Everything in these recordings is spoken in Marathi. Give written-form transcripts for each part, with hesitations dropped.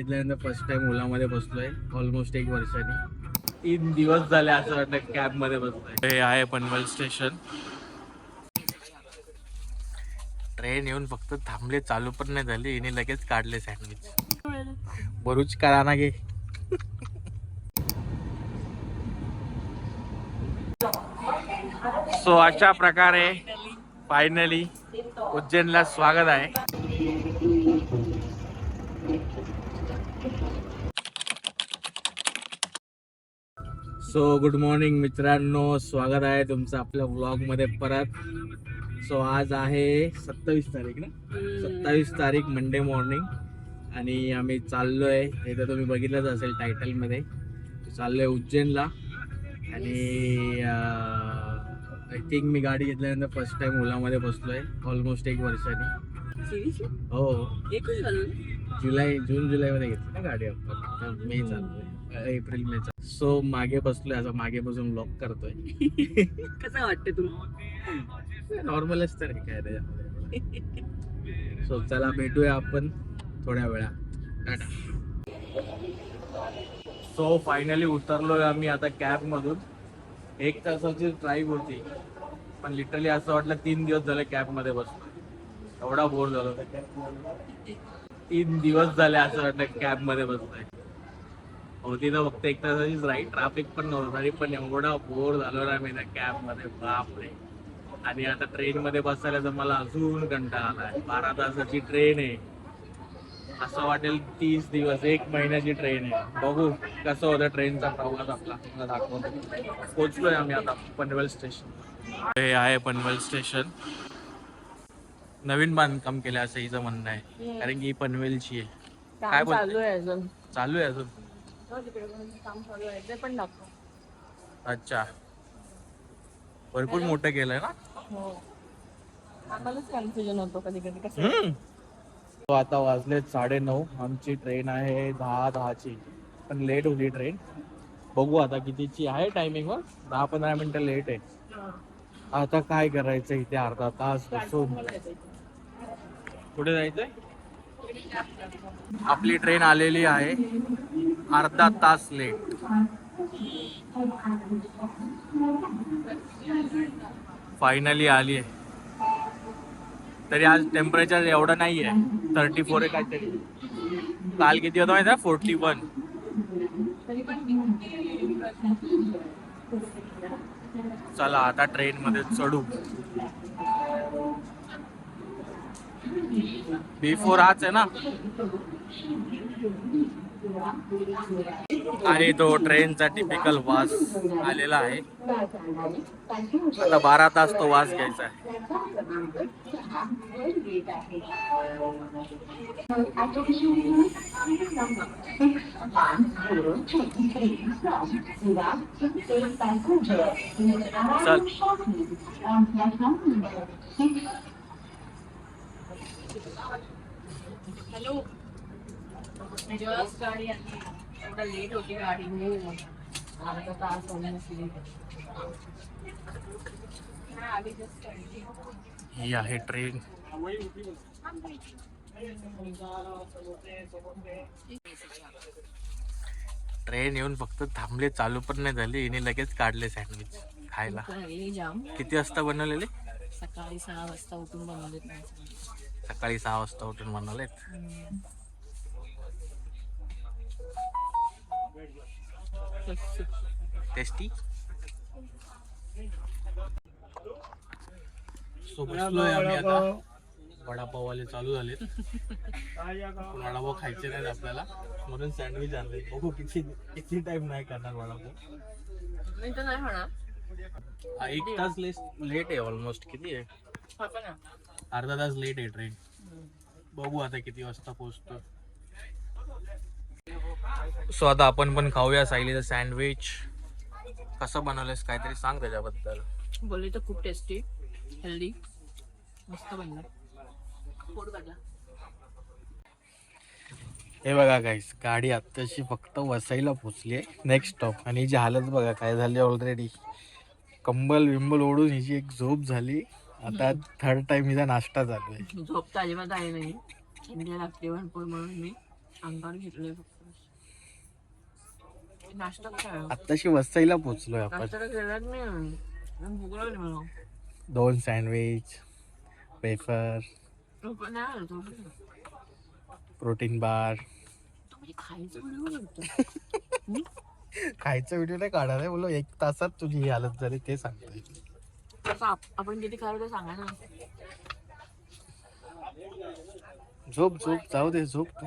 घेतल्यानंतर फर्स्ट टाइम ओलामध्ये बसलोय ऑलमोस्ट 1 वर्षांनी. 3 दिवस झाले असं वाटतं कॅब मध्ये बसलोय. हे आहे पनवेल स्टेशन. ट्रेन येऊन फक्त थांबले, चालू पण नाही झाली, हिने लगेच काढले सँडविच. भरूच करा ना गे. सो अशा प्रकारे फायनली उज्जैनला स्वागत आहे. सो गुड मॉर्निंग मित्रांनो, स्वागत आहे तुमचं आपल्या व्लॉग मध्ये परत. सो आज आहे 27 तारीख ना, 27 तारीख मंडे मॉर्निंग आणि आम्ही चाललोय, हे तर तुम्ही बघितलंच असेल टायटल मध्ये, चाललोय उज्जैनला. आणि आय थिंक मी गाडी घेतल्यानंतर फर्स्ट टाइम ओलामध्ये बसलोय ऑलमोस्ट 1 वर्षांनी. हो, जुलै मध्ये घेतली ना गाडी आपण, मे चाललोय, एप्रिल मे. सो मागे बसलोय, असं मागे बसून ब्लॉग करतोय. कसं वाटतं तुला? नॉर्मलच तर काय त्याच्यामध्ये. सो चला भेटूया आपण थोड्या वेळात. टाटा. सो फायनली उतरलोय आम्ही आता कॅब मधून. 1 तासाची ड्राईव्ह होती, पण लिटरली असं वाटलं 3 दिवस झाले कॅब मध्ये बसलो. एवढा बोर झालो. 3 दिवस झाले असं वाटतं कॅब मध्ये बसलोय. होती तर फक्त 1 तासाचीच राईड, ट्रॅफिक पण नव्हतं, तरी पण एवढा बोर झालो ना मी त्या कॅब मध्ये, बापरे. आणि आता ट्रेन मध्ये बसायला तर मला अजून कंटाळा आलाय. 12 तासाची ट्रेन आहे, असं वाटेल 30 दिवस, 1 महिन्याची ट्रेन आहे. बघू कसं होतं ट्रेनचा प्रवास आपला, मला दाखवतो. पोहोचलोय आम्ही आता पनवेल स्टेशन. हे आहे पनवेल स्टेशन. नवीन बांधकाम केलं असं हिचं म्हणणं आहे, कारण की ही पनवेलची आहे. काय चालू आहे अजून? चालू आहे अजून. काम चालू आहे ते पण दाखव. अच्छा, भरपूर मोठं केलंय ना. हो, आम्हालाच कन्फ्युजन होतो कधी कधी कसं. तो आता वाजले 9:30. आमची ट्रेन आहे 10:10ची, पण लेट होती ट्रेन. बघू आता कितीची आहे टायमिंग वर, 10-15 मिनिटं लेट आहे. आता काय करायचं, इथे अर्धा तास बसून. कुठे जायचंय? आपली ट्रेन आलेली आहे अर्धा तास लेट. फायनली आली आहे. तरी आज टेम्परेचर एवढं नाहीये, 34 आहे काहीतरी. काल किती होतं माहिती आहे? 41. चला आता ट्रेन मध्ये चढू. बिफोर आज आहे ना. आणि तो ट्रेनचा टिपिकल वास आलेला आहे. आता 12 तास तो वास घ्यायचा आहे. चल. हॅलो, जस्ट गाडी आली, एवढा लेट होती गाडी. हो, अर्धा तास होण्यास लेट. ही आहे ट्रेन. ट्रेन येऊन फक्त थांबले, चालू पण नाही झाली, हिने लगेच काढले सँडविच खायला. जाम. किती वाजता बनवलेले? सकाळी 6 वाजता उठून बनवलेत नाही. सकाळी 6 वाजता उठून बनवलेत. टेस्टी. सो बसलोय आम्ही आता. वडापाववाले चालू झालेत. वडापाव खायचे नाहीत आपल्याला, म्हणून सँडविच आणले. बघू किती टाइम नाही करणार वडापाव. मी तर नाही म्हणा. 1 तास लेट आहे ऑलमोस्ट. किती आहे? अर्धा तास लेट आहे ट्रेन. बघू आता किती वाजता पोहोचतो. सो आता आपण पण खाऊया सायलीचं सँडविच. कसं बनवलंयस, काहीतरी सांग त्याच्याबद्दल. बोलली तर खूप टेस्टी, हेल्दी, मस्त बनलं. पोट भरलं. हे बघा गाईस, गाडी आत्ताशी फक्त वसईला पोचली आहे, नेक्स्ट स्टॉप. आणि हिची हालत बघा काय झाली ऑलरेडी. कंबल विंबल ओढून हिची एक झोप झाली. आता 3rd टाइम हिचा नाश्ता चालू आहे. झोप तर अजिबात आहे नाही, थंडी लागते भरपूर म्हणून मी अंगावर घेतलंय फक्त. नाश्ता काय आत्ताशी वसईला पोहोचलोय आपण. नाश्ता केलाच नाही. भूक लागली मला. 2 सँडविच, वेफर, पण नाही आलं तो. Protein bar. तो म्हणजे खायचं व्हिडिओ करतो. खायचा व्हिडिओ नाही काढणार आहे बोलो. 1 तासात तुझी ही हालत झाली ते सांगतोय. तसं आपण किती खायला ते सांगा ना. झोप जाऊ दे झोप तू.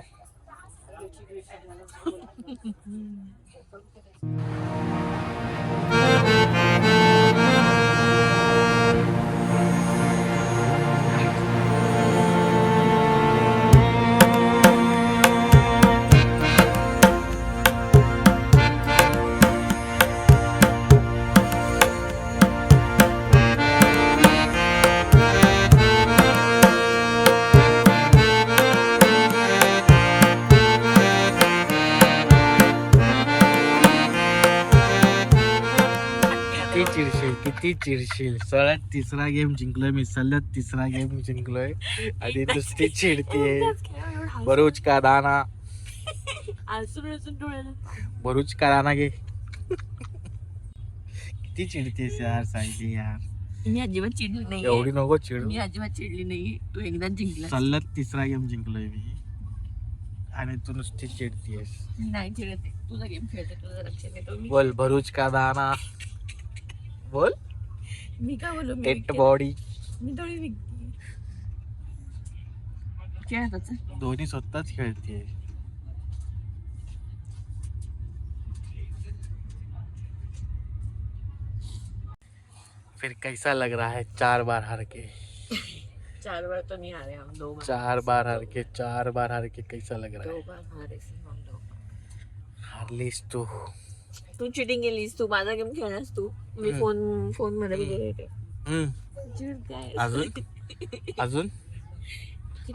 किती चिडशील. सगळ्यात 3रा गेम जिंकलोय मी. सलग 3रा गेम जिंकलोय आणि नुसती चिडतीये. भरूच का दाना भरूच का दाना घे. किती चिडतेस यार सायली यार. मी अजिबात चिडली नाही. एवढी नको चिडू. मी अजिबात चिडली नाही. तू एकदा जिंकला. सलग 3रा गेम जिंकलोय मी आणि तू नुसती चिडतीयस. मी नाही चिडत. तुझा गेम खेळते. तुझं लक्ष देतो मी. बोल भरूच का दाना बोल. मी काय बोलू. Eight body. मी थोडी विकते. खेळतात दोन्ही स्वतःच खेळते. फिर कैसा लग रहा है 4 बार हार के. 4 बार तो नहीं हारे हम. 2 बार. 4 बार हार के 4 बार हार के कैसा लग रहा 2 है. बार हारे से हम 2 बार. हारलीस तू. तू चिटिंग केलीस. तू माझा गेम खेळलास तू. मी फोन मध्ये वगैरे येते. चिडते. अजून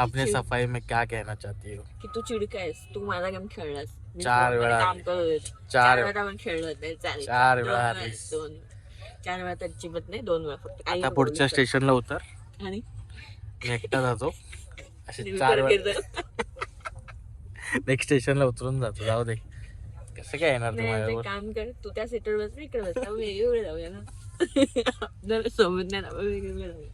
अपने सफाई में क्या कहना चाहती हो. की तू चिडकायस. तू माझा गेम खेळलास. 4 वेळा काम करत. 4 वेळा आपण खेळलो नाही. चालेल. 4 वेळा हारलीस. 4 वेळा तर अजिबात नाही. 2 वेळा फक्त. काही आता नको पुढच्या बोलू. स्टेशनला उतर. आणि मी एकटा जातो असे मी 4 परत वेळा. नेक्स्ट स्टेशनला उतरून जातो. जाऊ दे कसं काय येणार तू नाही, ते माझ्यावर. काम कर. तू त्या सीटर बस. मी इकडे बस. आपण वेगवेगळे जाऊया ना. जर सोबत नाही ना आपण वेगवेगळे जाऊया.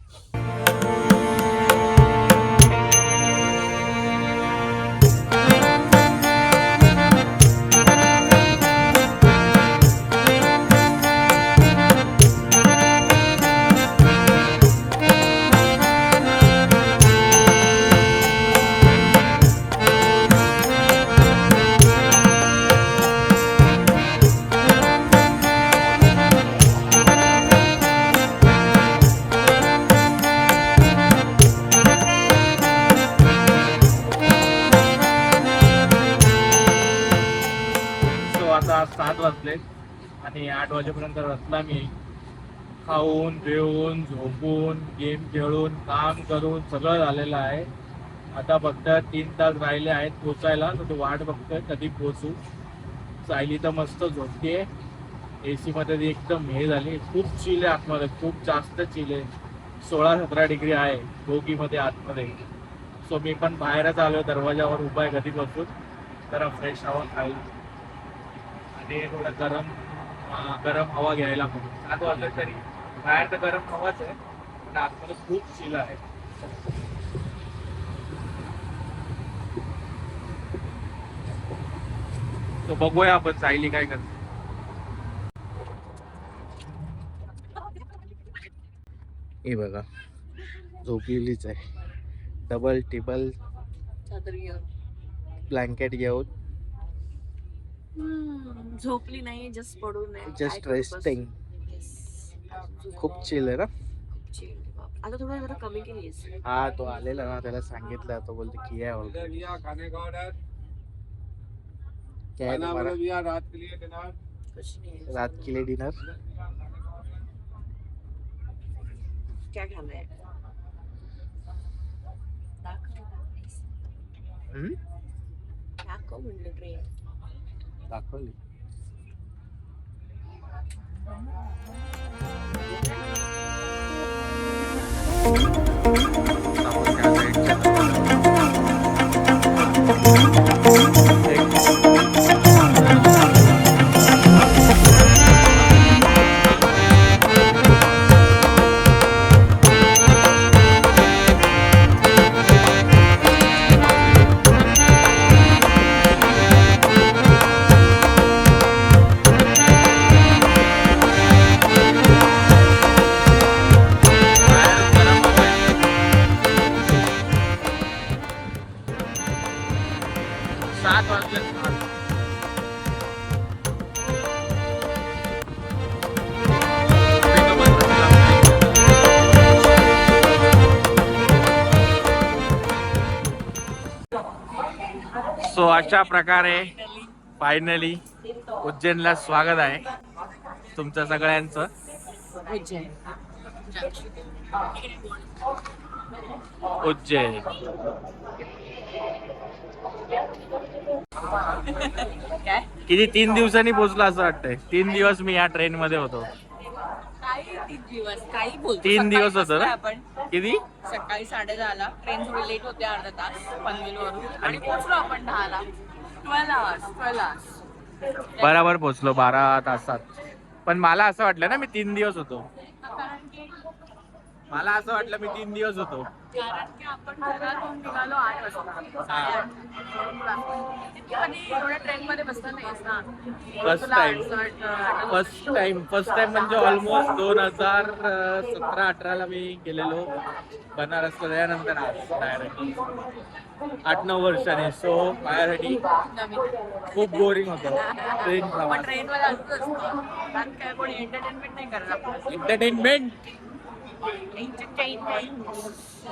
आता 7 वाजले आणि 8 वाजेपर्यंत रचला मी. खाऊन पिऊन झोपून गेम खेळून काम करून सगळं झालेलं आहे. आता फक्त 3 तास राहिले आहेत पोचायला. तर तो वाट बघतोय कधी पोचू. सायली तर मस्त झोपतीये. AC मध्ये ती एकदम हे झाली. खूप चिल आहे आतमध्ये. खूप जास्त चिल आहे. 16-17 डिग्री आहे दोघीमध्ये आतमध्ये. सो मी पण बाहेरच आलो. दरवाजावर उभा आहे कधी बसून. जरा फ्रेश हवा खाईल आणि थोडं गरम हवा घ्यायला पण. 7 वाजले तरी बाहेर तर गरम हवाच आहे पण आतमध्ये खूप चिल आहे. तो बघूया आपण सायली काय करते. हे बघा झोपलेलीच आहे. डबल टेबल चादर घेऊन. ब्लँकेट घेऊन झोपली नाही. जस्ट पडून आहे. Just resting. खूप चिल आहे ना. आता थोडं जरा कमी केलीस. हा तो आलेला ना त्याला सांगितलं. तो बोलते की आहे क्या है तुम्हारा कुछ नहीं. रात के लिए डिनर. क्या खाना है. दाखव म्हणलं ट्रेन. दाखवली. आपण त्या साईडच्या सात वाजले. सो अशा प्रकारे फायनली उज्जैनला स्वागत आहे तुमच्या सगळ्यांचं. उज्जैन काय किती 3 दिवसांनी पोहोचलो असं वाटतंय. 3 दिवस मी या ट्रेन मध्ये होतो. काही 3 दिवस काही बोलतो. 3 दिवस होतो ना? आपण किती सकाळी 10:30ला ट्रेन थोडी लेट होते अर्धा तास पनवेलवरून आणि पोहोचलो आपण 10ला. 12 hours. बराबर पोहोचलो 12 तासात. पण मला असं वाटलं ना मी 3 दिवस होतो. कारण की मला असं वाटलं मी 3 दिवस होतो. आपण घरातून निघालो 8 वाजता. 8:30. कधी एवढ्या ट्रेन मध्ये बसला नाहीस ना. फर्स्ट टाइम म्हणजे ऑलमोस्ट 2017-18 ला मी गेलेलो बनारसला. त्यानंतर डायरेक्ट 8-9 वर्षाने. सो माझ्यासाठी खूप बोरिंग होतं ट्रेन प्रवास. ट्रेन मध्ये असतो कारण काय कोणी एंटरटेनमेंट नाही करत. एंटरटेनमेंट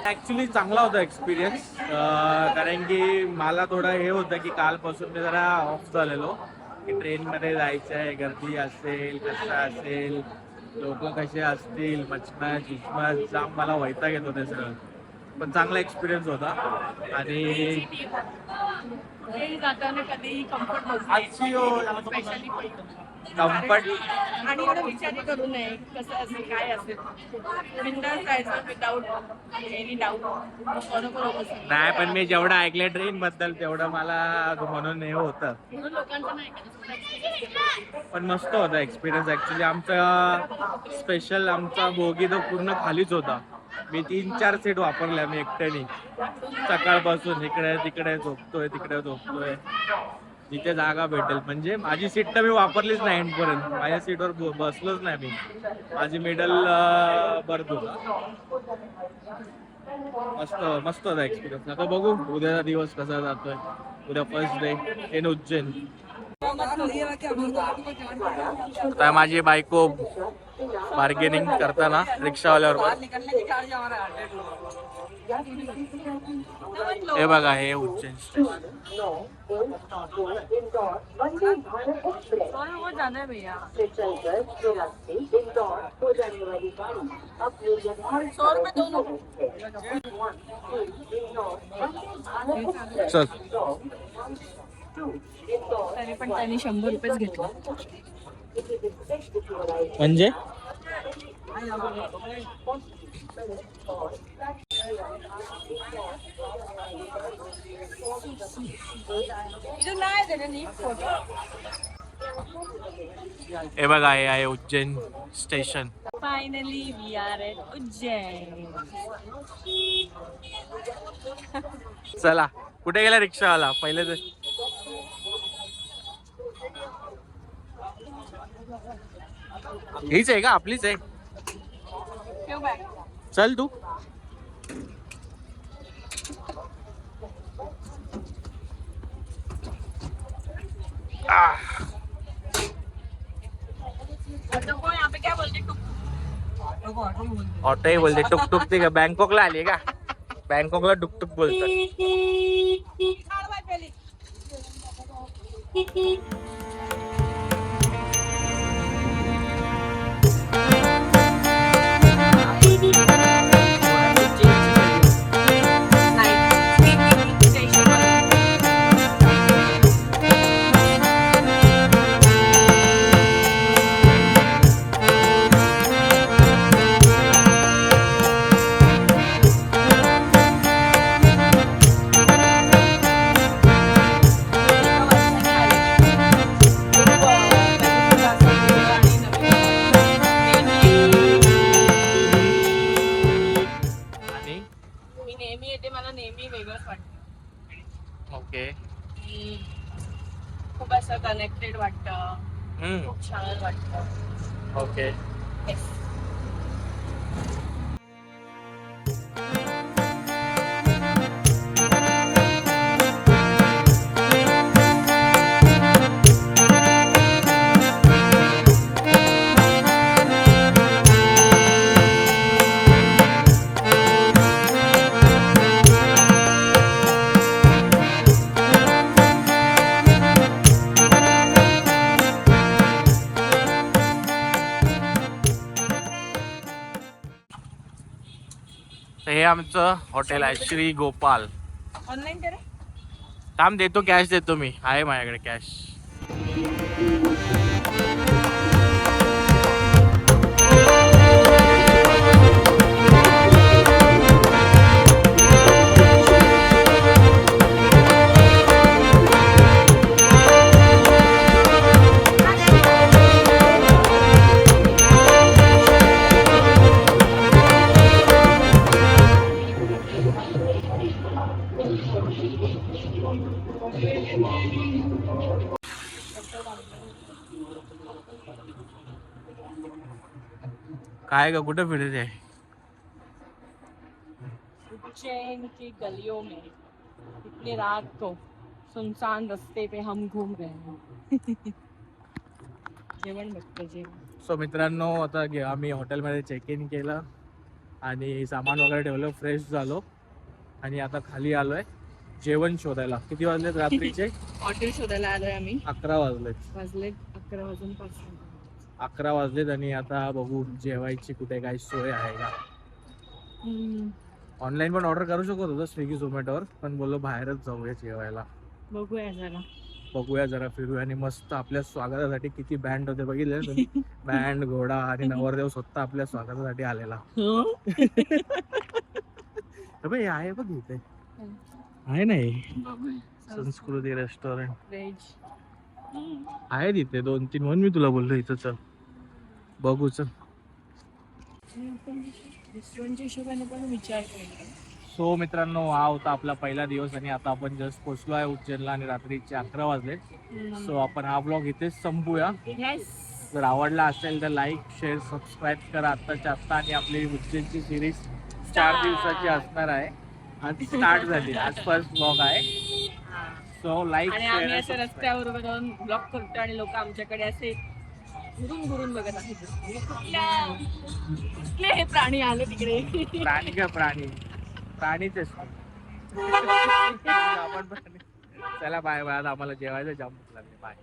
ऍक्च्युली चांगला होता एक्सपिरियन्स. कारण की मला थोडं हे होतं की कालपासून मी जरा ऑफ झालेलो की ट्रेनमध्ये जायचं आहे, गर्दी असेल, कसं असेल, लोक कसे असतील, मचमच जाम मला वैताग येत होते सगळं. पण चांगला एक्सपिरियन्स होता. आणि जाताना कधीही कम्फर्ट स्पेशली कम्फर्ट आणि एवढं विचार करू नये कसं असेल काय असेल. बिंदास जायचं विदाऊट एनी डाऊट. बरोबर नाही. पण मी जेवढं ऐकलं ट्रेन बद्दल तेवढं मला म्हणून हे होतं. म्हणून लोकांचं नाही. पण मस्त होता एक्सपिरियन्स. ऍक्च्युली आमचा स्पेशल आमचा बोगी तो पूर्ण खालीच होता. मी 3-4 सीट वापरल्या मी एकट्याने. सकाळपासून इकडे तिकडे झोपतोय, तिकडे झोपतोय, जिथे जागा भेटेल. म्हणजे माझी सीट तर मी वापरलीच नाही एंडपर्यंत. माझ्या सीटवर बसलोच नाही मी. माझी मिडल बर्थ होता. मस्त होता एक्सपिरियन्स. आता बघू उद्याचा दिवस कसा जातोय. उद्या फर्स्ट डे इन उज्जैन. आता माझी बायको बार्गेनिंग करताना रिक्षावाल्यावर. हे बघा हे उज्जैन स्टेशन. वो जाना है भैया. 100 रुपये दोनों. चल. तरी पण त्यांनी 100 रुपयेच घेतले. म्हणजे हे बघा हे आहे Ujjain station. Finally we are at Ujjain. चला कुठे गेला रिक्षावाला पहिले तर. हीच आहे का आपलीच आहे. चल तू. यहाँ पे क्या बोलते ऑटो ही बोलते. टुक टुक ते का बँकॉकला आली का. बँकॉकला टुक टुक बोलतात. खूप असं कनेक्टेड वाटतं, खूप छान वाटतं. ओके. Yes. तर हे आमचं हॉटेल आहे श्री गोपाल. ऑनलाईन करा. थांब देतो, कॅश देतो मी, आहे माझ्याकडे कॅश. काय ग, कुठं फिरत आहे? उज्जैन की गलियों में इतनी रात को सुनसान रास्ते पे हम घूम रहे हैं. जेवण बघतो जेवण. सो मित्रांनो, आता आम्ही हॉटेलमध्ये चेक इन केलं आणि सामान वगैरे ठेवलं, फ्रेश झालो आणि आता खाली आलोय जेवण शोधायला. किती वाजलेत रात्रीचे? हॉटेल शोधायला आलोय आम्ही. 11 वाजलेत. वाजलेत 11 वाजून 5 मिनिटं. 11 वाजलेत आणि आता बघू जेवायची कुठे काय सोय आहे का. ऑनलाईन पण ऑर्डर करू शकत होतो स्विगी झोमॅटोवर, पण बोललो बाहेरच जाऊया जेवायला. बघूया जरा. बघूया जरा, फिरूया आणि मस्त आपल्या स्वागतासाठी किती बँड होते बघितले ना तुम्ही? बँड, घोडा आणि नवरदेव स्वतः आपल्या स्वागतासाठी आलेला. अबे आहे बघ इथे, आहे नाही संस्कृती रेस्टॉरंट व्हेज आहे तिथे 2-3, म्हणून मी तुला बोललो इथं चल बघू. चल. रेस्टॉरंटच्या हिशोबाने पण विचार केला. सो मित्रांनो, हा होता आपला पहिला दिवस आणि आता आपण जस्ट पोचलो आहे उज्जैनला आणि रात्रीचे 11 वाजले. सो आपण हा ब्लॉग इथेच संपूया. जर आवडला असेल तर लाईक, शेअर, सबस्क्राईब करा आत्ताच्या आत्ता. आणि आपली उज्जैनची सिरीज 4 दिवसाची असणार आहे. आज स्टार्ट झाली, आज फर्स्ट ब्लॉग आहे. सो लाईक, आणि आम्ही शेअर, असं रस्त्यावर जाऊन ब्लॉक करतो आणि लोक आमच्याकडे असे घुरून घुरून बघत आहेत. कुठले हे प्राणी आले तिकडे. प्राणी का प्राणी, प्राणीच असतो आपण प्राणी. चला बाय बाय, आम्हाला जेवायचं जाम भूक लागली. बाय.